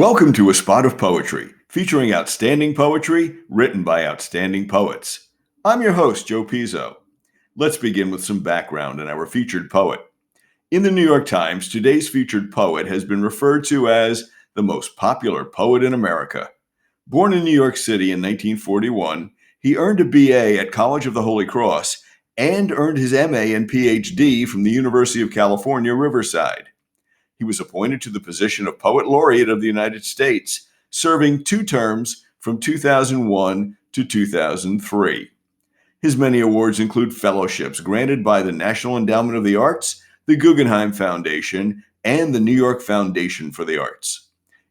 Welcome to A Spot of Poetry, featuring outstanding poetry written by outstanding poets. I'm your host, Joe Pizzo. Let's begin with some background on our featured poet. In the New York Times, today's featured poet has been referred to as the most popular poet in America. Born in New York City in 1941, he earned a BA at College of the Holy Cross and earned his MA and PhD from the University of California, Riverside. He was appointed to the position of Poet Laureate of the United States, serving 2 terms from 2001 to 2003. His many awards include fellowships granted by the National Endowment of the Arts, the Guggenheim Foundation, and the New York Foundation for the Arts.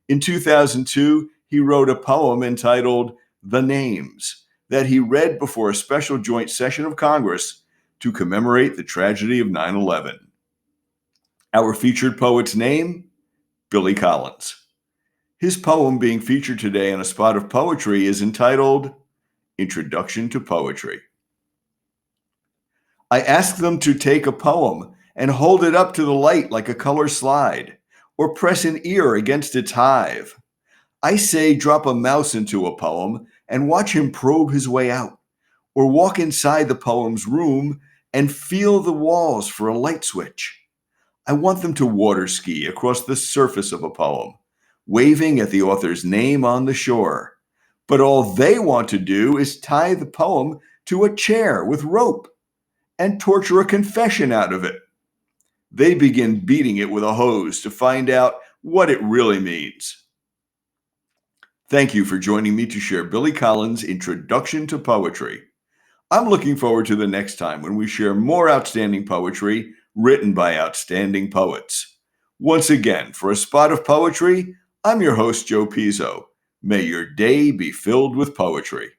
In 2002, he wrote a poem entitled The Names that he read before a special joint session of Congress to commemorate the tragedy of 9/11. Our featured poet's name, Billy Collins. His poem being featured today on A Spot of Poetry is entitled Introduction to Poetry. I ask them to take a poem and hold it up to the light like a color slide, or press an ear against its hive. I say drop a mouse into a poem and watch him probe his way out, or walk inside the poem's room and feel the walls for a light switch. I want them to water ski across the surface of a poem, waving at the author's name on the shore. But all they want to do is tie the poem to a chair with rope and torture a confession out of it. They begin beating it with a hose to find out what it really means. Thank you for joining me to share Billy Collins' Introduction to Poetry. I'm looking forward to the next time when we share more outstanding poetry written by outstanding poets. Once again, for A Spot of Poetry, I'm your host, Joe Pizzo. May your day be filled with poetry.